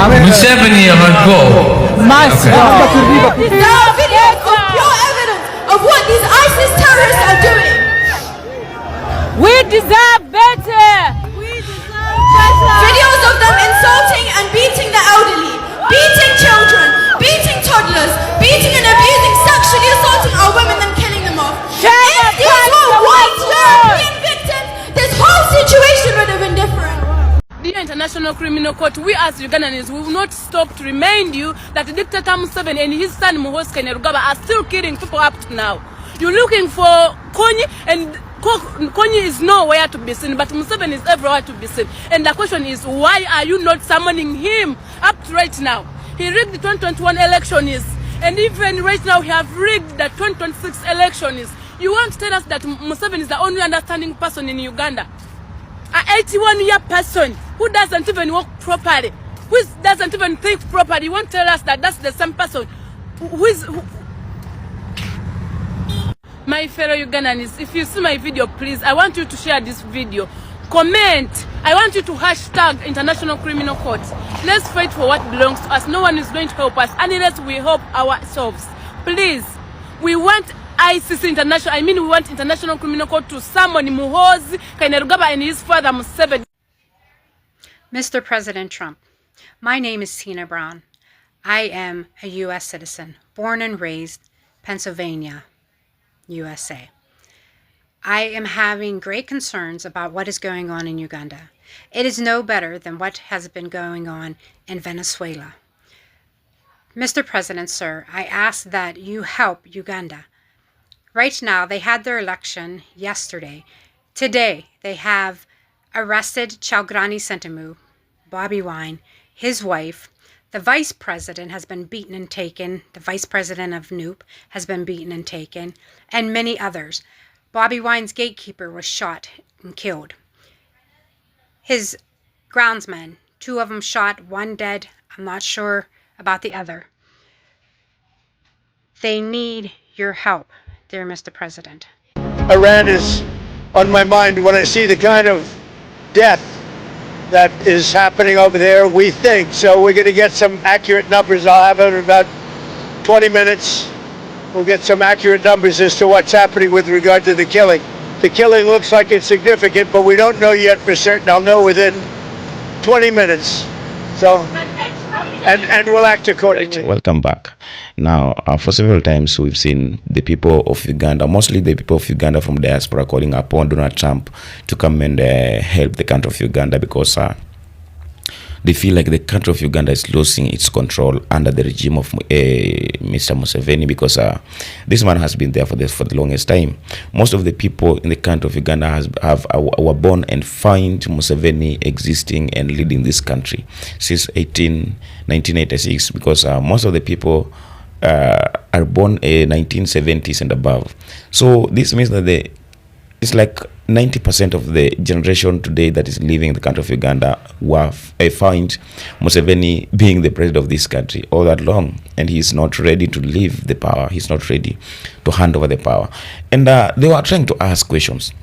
Museveni Must go. There are videos of pure evidence of what these ISIS terrorists are doing. We deserve better. Videos of them insulting and beating the elderly, beating children, beating toddlers, beating and abusing, sexually assaulting our women and killing them off. If these were white European victims, this whole situation would have been different. Dear International Criminal Court, we as Ugandans will not stop to remind you that Dictator Museveni and his son Muhoozi Kainerugaba are still killing people up to now. You're looking for Konyi, and Konyi is nowhere to be seen, but Museveni is everywhere to be seen. And the question is, why are you not summoning him up to right now? He rigged the 2021 elections, and even right now he have rigged the 2026 elections. You want to tell us that Museveni is the only understanding person in Uganda? An 81-year person who doesn't even work properly, who doesn't even think properly. You won't tell us that that's the same person who... My fellow Ugandans, if you see my video, please, I want you to share this video. Comment. I want you to hashtag International Criminal Court. Let's fight for what belongs to us. No one is going to help us unless we help ourselves. Please, we want ICC International, we want International Criminal Court to summon Muhoozi Kainerugaba and his father Museveni. Mr. President Trump, my name is Tina Brown. I am a U.S. citizen, born and raised Pennsylvania, USA. I am having great concerns about what is going on in Uganda. It is no better than what has been going on in Venezuela. Mr. President, sir, I ask that you help Uganda. Right now, they had their election yesterday. Today, they have arrested Chalgrani Sentamu, Bobby Wine, his wife. The vice president has been beaten and taken. The vice president of NUP has been beaten and taken, and many others. Bobby Wine's gatekeeper was shot and killed. His groundsmen, 2 of them shot, 1 dead. I'm not sure about the other. They need your help, dear Mr. President. Iran is on my mind when I see the kind of death that is happening over there, we think. So we're going to get some accurate numbers. I'll have it in about 20 minutes. We'll get some accurate numbers as to what's happening with regard to the killing. The killing looks like it's significant, but we don't know yet for certain. I'll know within 20 minutes. So, and we'll act accordingly. Welcome back. Now, for several times we've seen the people of Uganda, mostly the people of Uganda from diaspora, calling upon Donald Trump to come and help the country of Uganda because they feel like the country of Uganda is losing its control under the regime of Mr. Museveni because this man has been there for the longest time. Most of the people in the country of Uganda were born and find Museveni existing and leading this country since 1986 because most of the people are born in 1970s and above. So this means that it's like 90% of the generation today that is living in the country of Uganda find Museveni being the president of this country all that long, and he's not ready to leave the power. He's not ready to hand over the power. And they were trying to ask questions.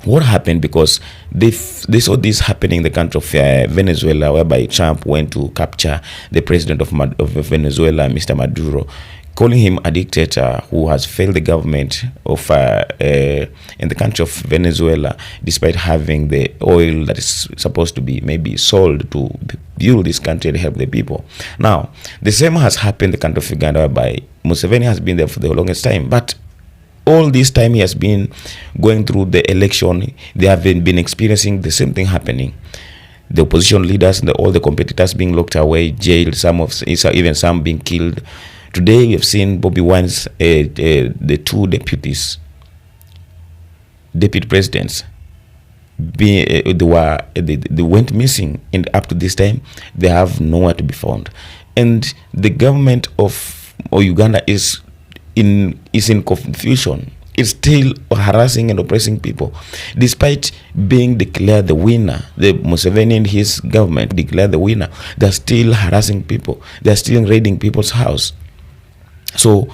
What happened? Because they saw this happening in the country of Venezuela, whereby Trump went to capture the president of Venezuela, Mr. Maduro, calling him a dictator who has failed the government of in the country of Venezuela, despite having the oil that is supposed to be maybe sold to build this country and help the people. Now, the same has happened in the country of Uganda, whereby Museveni has been there for the longest time, but all this time he has been going through the election. They have been experiencing the same thing happening. The opposition leaders and all the competitors being locked away, jailed, even some being killed. Today we have seen Bobby Wine's the 2 deputy presidents they went missing, and up to this time they have nowhere to be found. And the government of Uganda is in confusion. It's still harassing and oppressing people, despite being declared the winner. The Museveni and his government declared the winner. They're still harassing people. They're still raiding people's house. So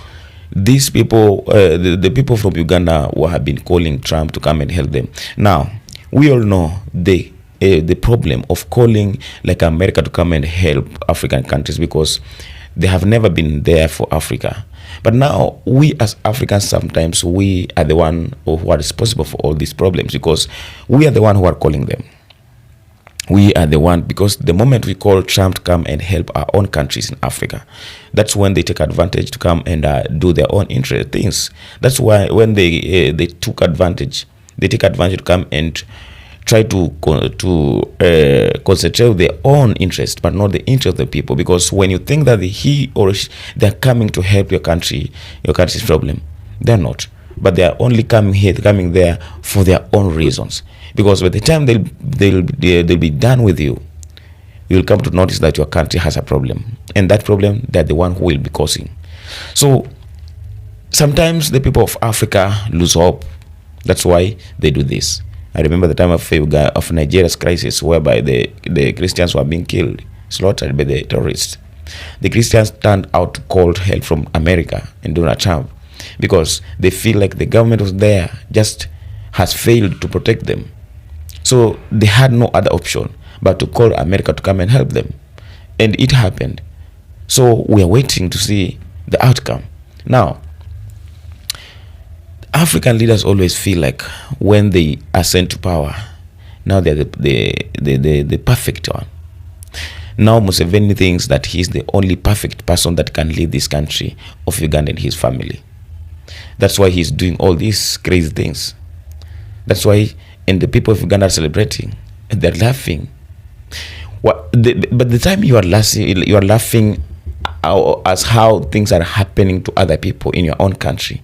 these people, the people from Uganda, who have been calling Trump to come and help them. Now, we all know the the problem of calling like America to come and help African countries, because they have never been there for Africa. But now we as Africans, sometimes we are the one who are responsible for all these problems, because we are the one who are calling them. We are the one, because the moment we call Trump to come and help our own countries in Africa, that's when they take advantage to come and do their own interest things. That's why when they take advantage to come and try to concentrate their own interest, but not the interest of the people. Because when you think that he or she, they're coming to help your country's problem, they're not. But they are only coming there for their own reasons. Because by the time they'll be done with you, you'll come to notice that your country has a problem, and that problem they're the one who will be causing. So sometimes the people of Africa lose hope. That's why they do this. I remember the time of Nigeria's crisis, whereby the Christians were being killed, slaughtered by the terrorists. The Christians turned out to call help from America and Donald Trump, because they feel like the government was there just has failed to protect them. So they had no other option but to call America to come and help them. And it happened. So we are waiting to see the outcome. Now, African leaders always feel like when they ascend to power, now they're the perfect one. Now Museveni thinks that he's the only perfect person that can lead this country of Uganda and his family. That's why he's doing all these crazy things. That's why, and the people of Uganda are celebrating and they're laughing. But the time you are laughing as how things are happening to other people in your own country.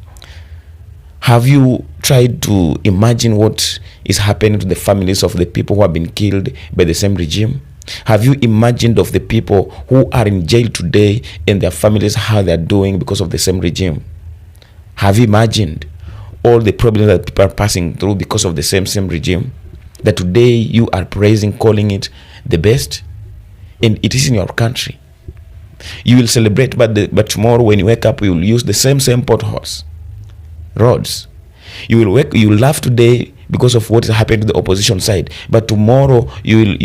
Have you tried to imagine what is happening to the families of the people who have been killed by the same regime? Have you imagined of the people who are in jail today and their families, how they are doing because of the same regime? Have you imagined all the problems that people are passing through because of the same regime? That today you are praising, calling it the best, and it is in your country. You will celebrate, but tomorrow when you wake up, you will use the same potholes, roads. You will laugh today because of what is happening to the opposition side, but tomorrow you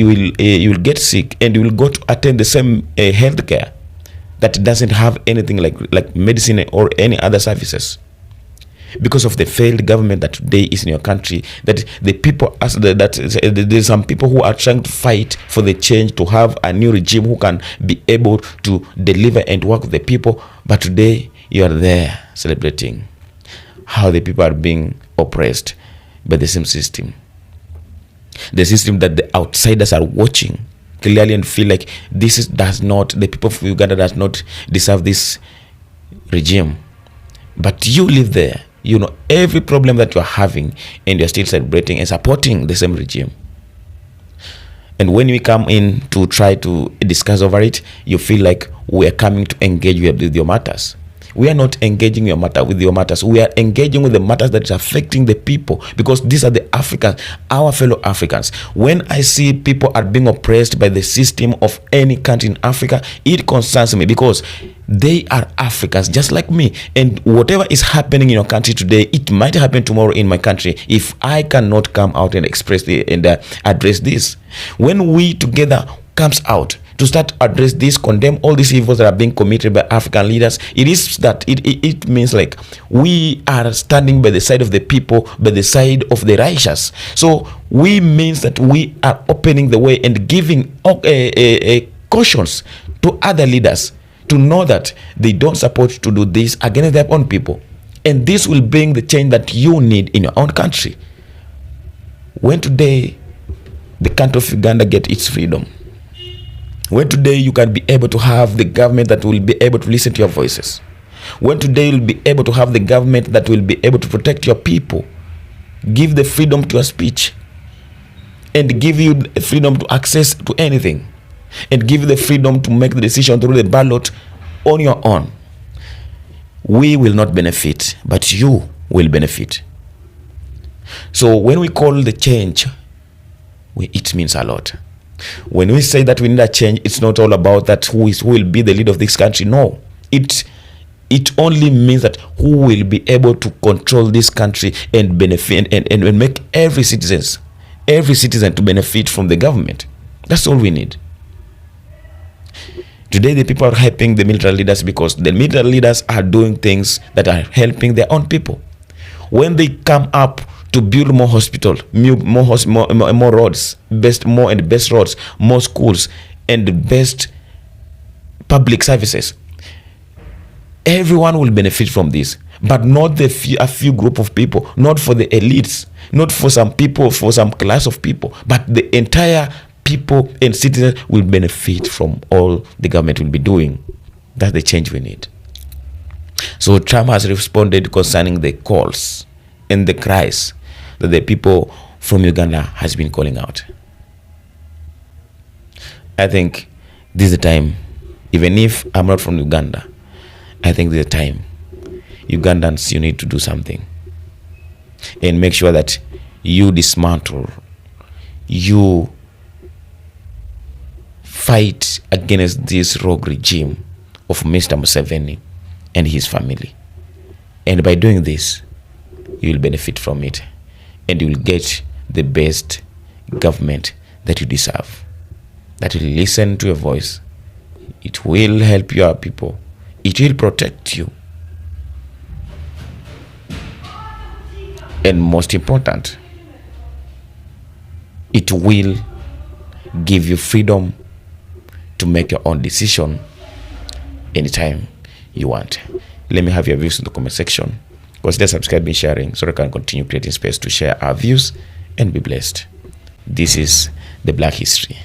will get sick and you will go to attend the same health care that doesn't have anything like medicine or any other services, because of the failed government that today is in your country. That the people, there's some people who are trying to fight for the change, to have a new regime who can be able to deliver and work with the people, but today you are there celebrating how the people are being oppressed by the same system. The system that the outsiders are watching clearly and feel like the people of Uganda does not deserve this regime. But you live there, you know every problem that you're having, and you're still celebrating and supporting the same regime. And when we come in to try to discuss over it, you feel like we are coming to engage with your matters. We are not engaging with your matters. We are engaging with the matters that is affecting the people, because these are the Africans, our fellow Africans. When I see people are being oppressed by the system of any country in Africa, it concerns me, because they are Africans just like me. And whatever is happening in your country today, it might happen tomorrow in my country if I cannot come out and express and address this. When we together comes out to start address this, condemn all these evils that are being committed by African leaders, it means like we are standing by the side of the people, by the side of the righteous. So we means that we are opening the way and giving cautions to other leaders to know that they don't support to do this against their own people, and this will bring the change that you need in your own country. When today the country of Uganda get its freedom, when today you can be able to have the government that will be able to listen to your voices, when today you'll be able to have the government that will be able to protect your people, give the freedom to your speech, and give you the freedom to access to anything, and give you the freedom to make the decision through the ballot on your own, we will not benefit, but you will benefit. So when we call the change, it means a lot. When we say that we need a change, it's not all about that who will be the leader of this country. No, it only means that who will be able to control this country and benefit and make every citizens every citizen to benefit from the government. That's all we need. Today, the people are helping the military leaders because the military leaders are doing things that are helping their own people. When they come up to build more hospitals, more roads, best roads, more schools, and the best public services, everyone will benefit from this, but not a few group of people, not for the elites, not for some people, for some class of people, but the entire people and citizens will benefit from all the government will be doing. That's the change we need. So Trump has responded concerning the calls and the cries that the people from Uganda has been calling out. I think this is the time, even if I'm not from Uganda, I think this is the time. Ugandans, you need to do something and make sure that you dismantle, you fight against this rogue regime of Mr. Museveni and his family. And by doing this, you will benefit from it and you will get the best government that you deserve, that will listen to your voice. It will help your people. It will protect you. And most important, it will give you freedom to make your own decision anytime you want. Let me have your views in the comment section. Consider subscribing and sharing so I can continue creating space to share our views and be blessed. This is the Black History.